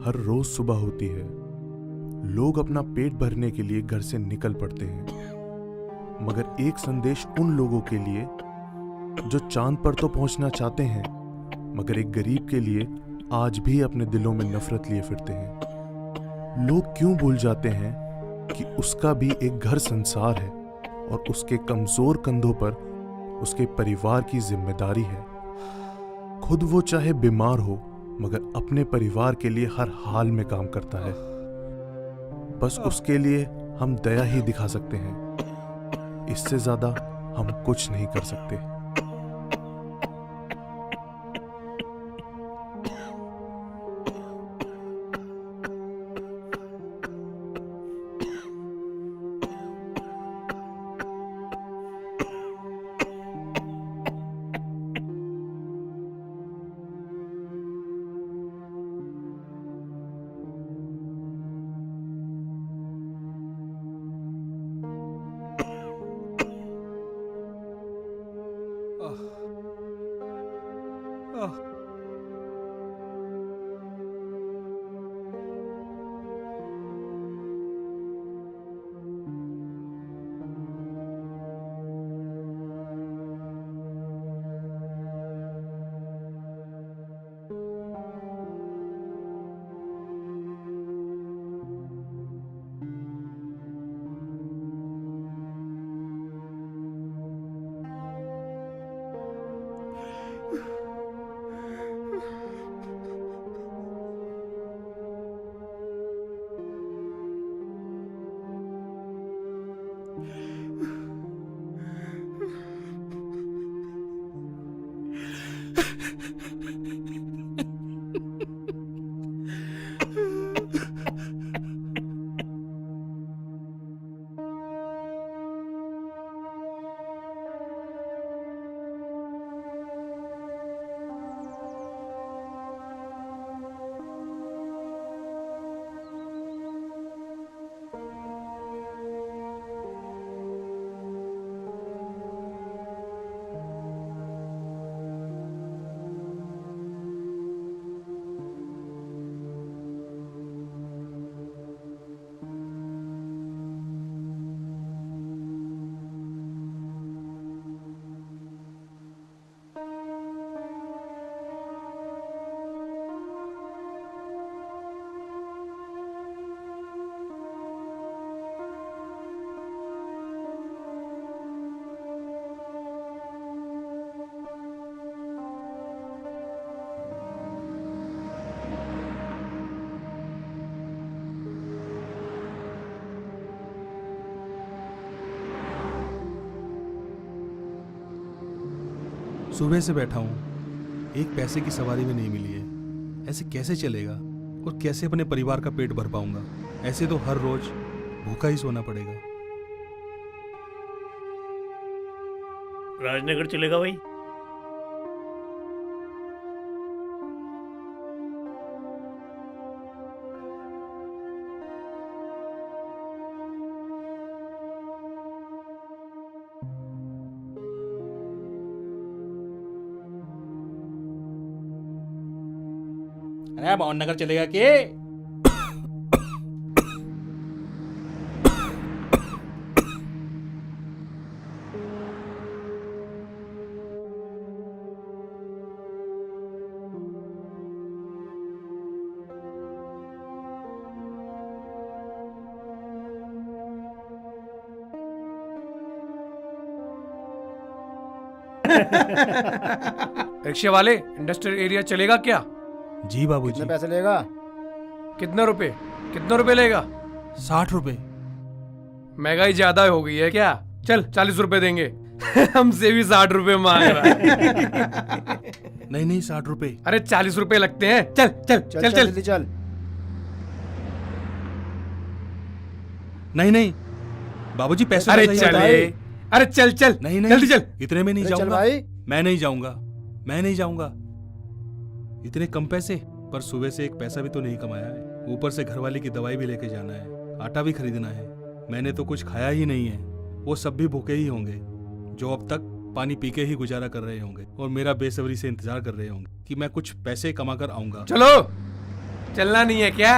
हर रोज सुबह होती है। लोग अपना पेट भरने के लिए घर से निकल पड़ते हैं, मगर एक संदेश उन लोगों के लिए जो चांद पर तो पहुंचना चाहते हैं, मगर एक गरीब के लिए आज भी अपने दिलों में नफरत लिए फिरते हैं। लोग क्यों भूल जाते हैं कि उसका भी एक घर संसार है और उसके कमजोर कंधों पर उसके परिवार की जिम्मेदारी है। खुद वो चाहे बीमार हो, मगर अपने परिवार के लिए हर हाल में काम करता है। बस उसके लिए हम दया ही दिखा सकते हैं, इससे ज्यादा हम कुछ नहीं कर सकते। सुबह से बैठा हूँ, एक पैसे की सवारी भी नहीं मिली है। ऐसे कैसे चलेगा और कैसे अपने परिवार का पेट भर पाऊंगा? ऐसे तो हर रोज भूखा ही सोना पड़ेगा। राजनगर चलेगा भाई? अरे भावनगर नगर चलेगा के? रिक्शे वाले, इंडस्ट्रियल एरिया चलेगा क्या? जी बाबूजी। कितने पैसे लेगा? कितने रुपए लेगा? 60 रुपए। महंगाई ज्यादा हो गई है क्या? चल 40 रुपए देंगे। हमसे भी 60 रुपए मांग रहा है। नहीं 60 रुपए। अरे 40 रुपए लगते हैं। चल चल चल चल, जल्दी चल। नहीं बाबूजी, पैसे अरे तो सही चल, बताइए। अरे चल चल, नहीं जल्दी चल। इतने में नहीं चल जाऊंगा भाई। मैं नहीं जाऊंगा। इतने कम पैसे? पर सुबह से एक पैसा भी तो नहीं कमाया है। ऊपर से घरवाली की दवाई भी लेके जाना है, आटा भी खरीदना है। मैंने तो कुछ खाया ही नहीं है। वो सब भी भूखे ही होंगे, जो अब तक पानी पी के ही गुजारा कर रहे होंगे और मेरा बेसब्री से इंतजार कर रहे होंगे कि मैं कुछ पैसे कमा कर आऊंगा। चलो चलना नहीं है क्या?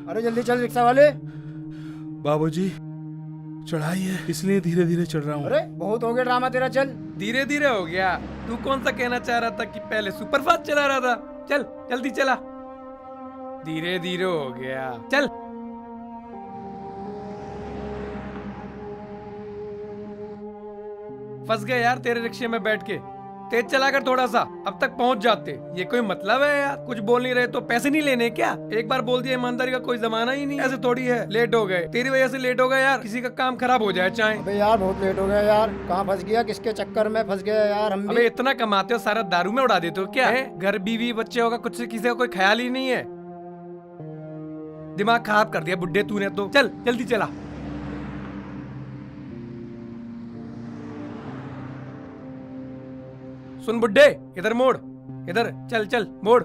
अरे जल्दी चल रिक्शा वाले। बाबूजी चढ़ाई है इसलिए धीरे धीरे चढ़ रहा हूँ। अरे बहुत हो गया ड्रामा तेरा, चल। धीरे धीरे हो गया? तू कौन सा कहना चाह रहा था कि पहले सुपर फास्ट चला रहा था? चल जल्दी चला। धीरे धीरे हो गया, चल। फंस गए यार तेरे रिक्शे में बैठ के। तेज चलाकर थोड़ा सा, अब तक पहुंच जाते। ये कोई मतलब है यार? कुछ बोल नहीं रहे तो पैसे नहीं लेने क्या? एक बार बोल दिया, ईमानदारी का कोई जमाना ही नहीं। ऐसे थोड़ी है। लेट हो गए, तेरी वजह से लेट हो गए यार। किसी का काम खराब हो जाए चाहे। अबे यार बहुत लेट हो गया यार। कहाँ फंस गया, किसके चक्कर में फंस गया यार हम भी। अबे इतना कमाते हो, सारा दारू में उड़ा देते हो क्या है? घर बीवी बच्चे होगा, कुछ किसी का कोई ख्याल ही नहीं है। दिमाग खराब कर दिया बुड्ढे तूने तो। चल जल्दी चला। सुन बुड्ढे, इधर मोड़, इधर चल चल मोड़।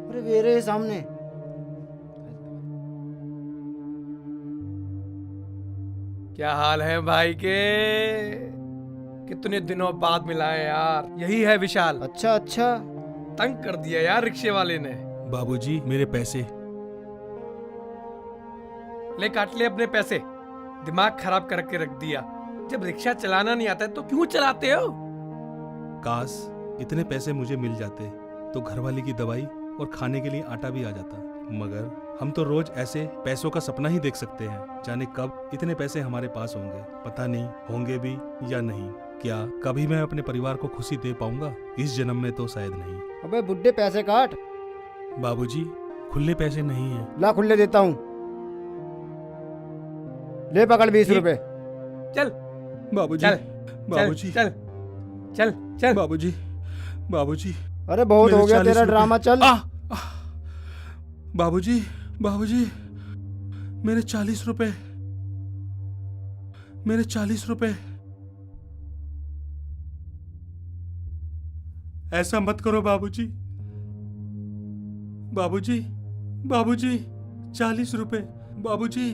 अरे मेरे सामने। क्या हाल है भाई के? कितने दिनों बाद मिला है यार। यही है विशाल। अच्छा अच्छा। तंग कर दिया यार रिक्शे वाले ने। बाबूजी मेरे पैसे। ले काट ले अपने पैसे। दिमाग खराब करके रख दिया। जब रिक्शा चलाना नहीं आता है तो क्यों चलाते हो? काश इतने पैसे मुझे मिल जाते तो घरवाली की दवाई और खाने के लिए आटा भी आ जाता, मगर हम तो रोज ऐसे पैसों का सपना ही देख सकते हैं। जाने कब इतने पैसे हमारे पास होंगे, पता नहीं होंगे भी या नहीं। क्या कभी मैं अपने परिवार को खुशी दे पाऊंगा? इस जन्म में तो शायद नहीं। अबे बुड्ढे पैसे काट। बाबूजी खुले पैसे नहीं है। ला खुले देता हूँ। ले पकड़ 20 रुपए। चल बाबूजी चल बाबूजी चल चल चल। बाबूजी बाबूजी अरे बहुत मेरे हो गया 40 तेरा रुपए। ड्रामा, चल। बाबूजी बाबूजी मेरे 40 रुपए, मेरे 40 रुपए। ऐसा मत करो बाबूजी। बाबूजी बाबूजी 40 रुपए बाबूजी।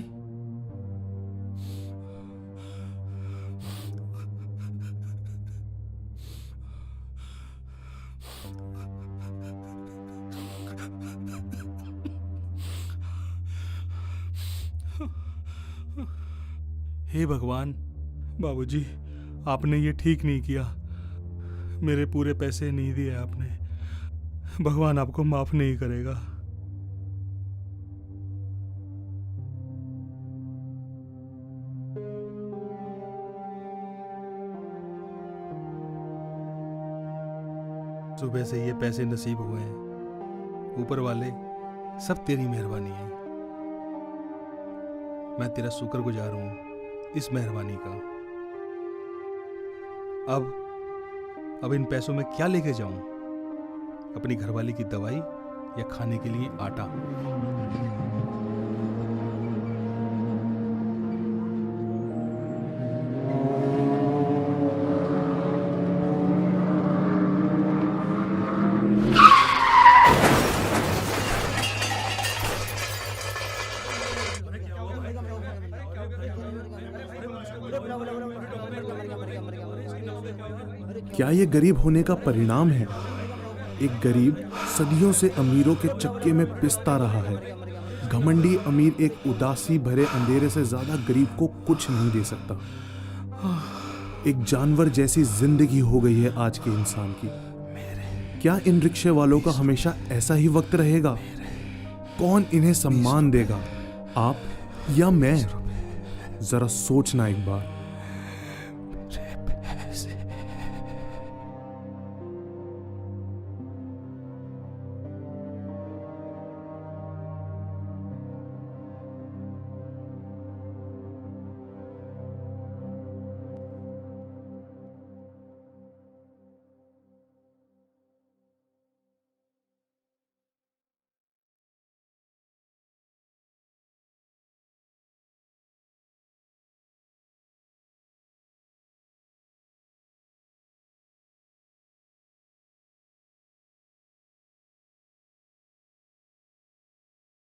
हे भगवान, बाबूजी आपने ये ठीक नहीं किया। मेरे पूरे पैसे नहीं दिए आपने। भगवान आपको माफ नहीं करेगा। सुबह से ये पैसे नसीब हुए हैं। ऊपर वाले सब तेरी मेहरबानी है। मैं तेरा शुक्रगुजार हूं इस मेहरबानी का। अब इन पैसों में क्या लेके जाऊं? अपनी घरवाली की दवाई या खाने के लिए आटा? क्या ये गरीब होने का परिणाम है? एक गरीब सदियों से अमीरों के चक्के में पिसता रहा है। घमंडी अमीर एक उदासी भरे अंधेरे से ज्यादा गरीब को कुछ नहीं दे सकता। एक जानवर जैसी जिंदगी हो गई है आज के इंसान की। क्या इन रिक्शे वालों का हमेशा ऐसा ही वक्त रहेगा? कौन इन्हें सम्मान देगा, आप या मैं? जरा सोचना एक बार।